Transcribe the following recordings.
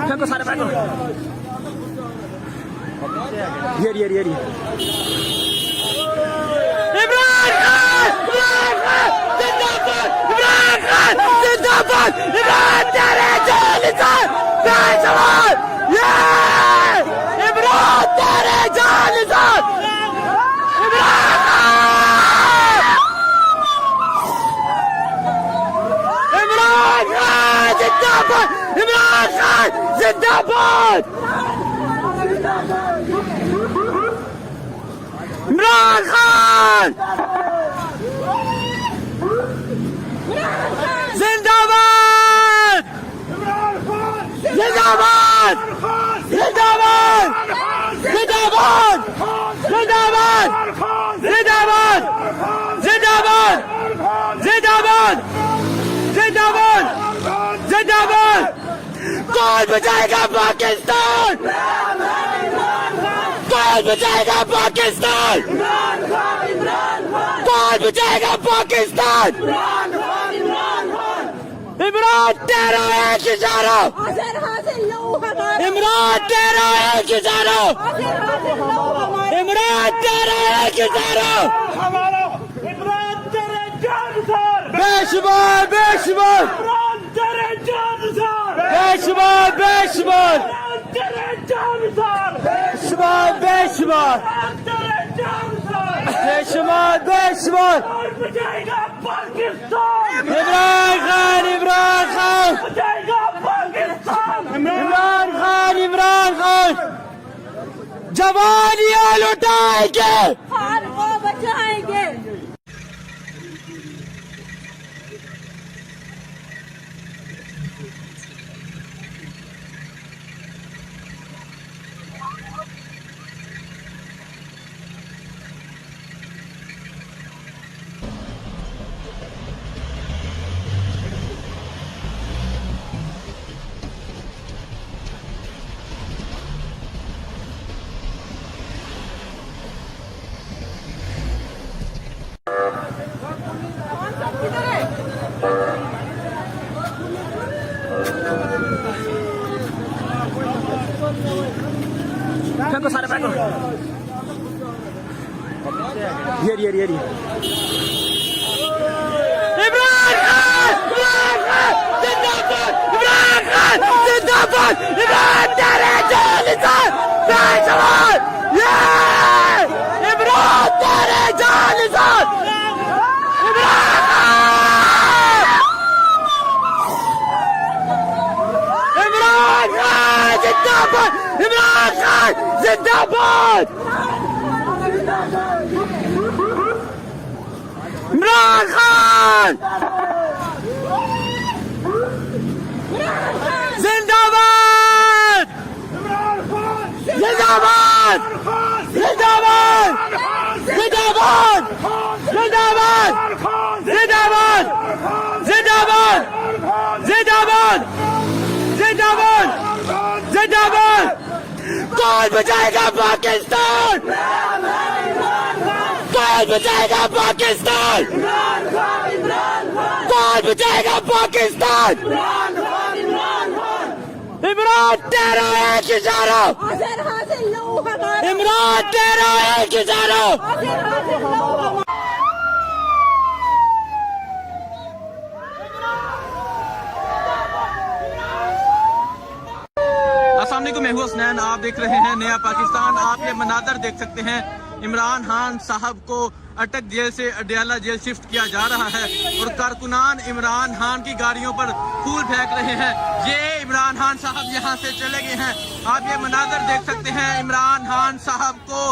फेंको सारे फेंको। ये इमरान खान जिंदाबाद, इमरान खान जिंदाबाद, इमरान तेरे जालिम बेजवान, ये इमरान तेरे जालिम, इमरान खान जिंदाबाद, इमरान खान जिंदाबाद, इमरान खान जिंदाबाद, जिंदाबाद, जिंदाबाद, जिंदाबाद, जिंदाबाद, जिंदाबाद, जिंदाबाद, जिंदाबाद, जिंदाबाद, जिंदाबाद। कौन बचाएगा पाकिस्तान? कौन बचाएगा पाकिस्तान? कौन बचाएगा पाकिस्तान? इमरान तेरा एक इशारा, इमरान तेरा एक इशारा, इमरान तेरा एक इशारा, बेशुमार बेशुमार बेशुमार बेशुमार बेशुमार बेशुमार बेशुमार बेशुमार। इमरान खान, इमरान खान, इमरान खान, इमरान खान जवानियां लुटाएंगे, खान को बचाएंगे। फेंको सारे फेंको। ये इमरान खान, इमरान खान जिंदाबाद, इमरान खान जिंदाबाद, इमरान तेरे जालिम बेजवान, ये इमरान तेरे जालिम, इमरान खान जिंदाबाद, इमरान खान जिंदाबाद, इमरान खान जिंदाबाद, जिंदाबाद, जिंदाबाद, जिंदाबाद, जिंदाबाद, जिंदाबाद, जिंदाबाद, जिंदाबाद, जिंदाबाद, जिंदाबाद। कौन बचाएगा पाकिस्तान? कौन बचाएगा पाकिस्तान? कौन बचाएगा पाकिस्तान? इमरान तेरा एक इशारा, इमरान तेरा एक इशारा। अस्सलाम वालेकुम, मैं हूं हसनैन। आप देख रहे हैं नया पाकिस्तान। आप ये मनाज़र देख सकते हैं, इमरान खान साहब को अटक जेल से अडयाला जेल शिफ्ट किया जा रहा है और कारकुनान इमरान खान की गाड़ियों पर फूल फेंक रहे हैं। ये इमरान खान साहब यहाँ से चले गए हैं। आप ये मनाजर देख सकते हैं, इमरान खान साहब को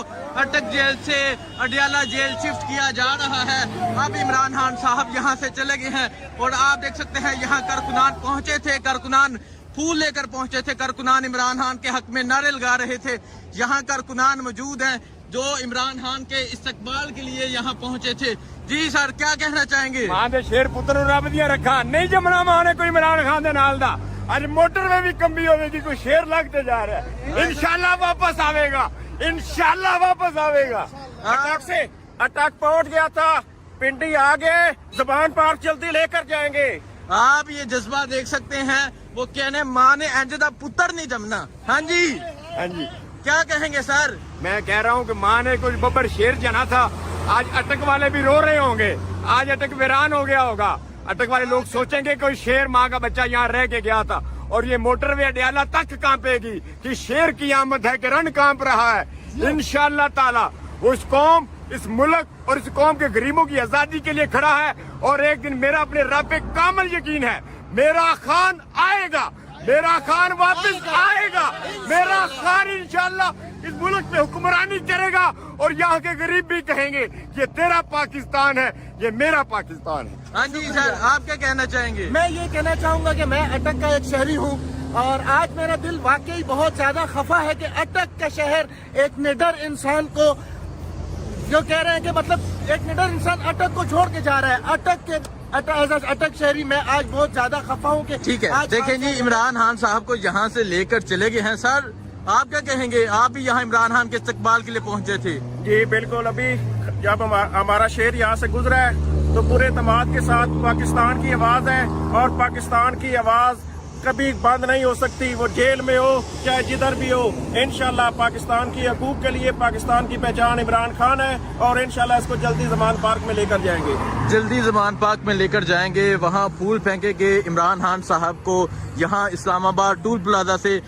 अटक जेल से अडयाला जेल शिफ्ट किया जा रहा है। अब इमरान खान साहब यहाँ से चले गए हैं और आप देख सकते हैं यहाँ कारकुनान पहुंचे थे, कारकुनान फूल लेकर पहुंचे थे, कारकुनान इमरान खान के हक में नारे लगा रहे थे। यहाँ कारकुनान मौजूद हैं जो इमरान खान के इस्तकबाल के लिए यहाँ पहुंचे थे। जी सर, क्या कहना चाहेंगे? मां दे शेर पुत्र रब दिया रखा नहीं जमना मां ने कोई इमरान खान दे नाल दा। आज मोटर में भी कमी होगी, कोई शेर लगते जा रहा है। इंशाल्लाह वापस आवेगा, इंशाल्लाह वापस आवेगा। अटक पहुंच गया था, पिंडी आ गए, जबान पार चलती लेकर जाएंगे। आप ये जज्बा देख सकते हैं, वो कहने माँ ने इंज दा पुत्र नहीं जमना। हाँ जी, हाँ जी, क्या कहेंगे सर? मैं कह रहा हूँ कि माँ ने कुछ बब्बर शेर जना था। आज अटक वाले भी रो रहे होंगे, आज अटक वीरान हो गया होगा। अटक वाले लोग सोचेंगे कोई शेर माँ का बच्चा यहाँ रह के गया था। और ये मोटरवे अडयाला तक कांपेगी कि शेर की आमद है कि रण कांप रहा है। इंशाअल्लाह ताला उस कौम, इस मुल्क और इस कौम के गरीबों की आजादी के लिए खड़ा है। और एक दिन मेरा अपने रब पे कामल यकीन है, मेरा खान आएगा, मेरा खान वापस आएगा। मेरा खान इंशाअल्लाह इस मुल्क पे हुक्मरानी करेगा और यहाँ के गरीब भी कहेंगे ये तेरा पाकिस्तान है, ये मेरा पाकिस्तान है। हाँ जी सर, आप क्या कहना चाहेंगे? मैं ये कहना चाहूंगा कि मैं अटक का एक शहरी हूँ और आज मेरा दिल वाकई बहुत ज्यादा खफा है कि अटक का शहर एक निडर इंसान को जो कह रहे हैं कि मतलब एक निडर इंसान अटक को छोड़ के जा रहा है। अटक शहरी मैं आज बहुत ज्यादा खफा हूँ कि ठीक है, देखें जी, इमरान खान साहब को यहाँ से लेकर चले गए हैं। सर, आप क्या कहेंगे? आप भी यहाँ इमरान खान के इस्तकबाल के लिए पहुंचे थे। जी बिल्कुल, अभी जब हमारा शेर यहाँ से गुजरा है तो पूरे तमाद के साथ पाकिस्तान की आवाज है और पाकिस्तान की आवाज कभी बंद नहीं हो सकती। वो जेल में हो चाहे जिधर भी हो, इंशाल्लाह पाकिस्तान की हकूक के लिए पाकिस्तान की पहचान इमरान खान है और इंशाल्लाह इसको जल्दी जमान पार्क में लेकर जाएंगे। जल्दी जमान पार्क में लेकर जाएंगे, वहाँ फूल फेंकेंगे। इमरान खान साहब को यहाँ इस्लामाबाद टूल प्लाजा से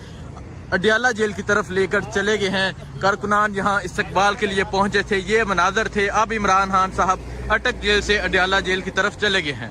अडयाला जेल की तरफ लेकर चले गए हैं। कारकुनान यहाँ इस्तकबाल के लिए पहुंचे थे। ये मनाजर थे। अब इमरान खान साहब अटक जेल से अडयाला जेल की तरफ चले गए हैं।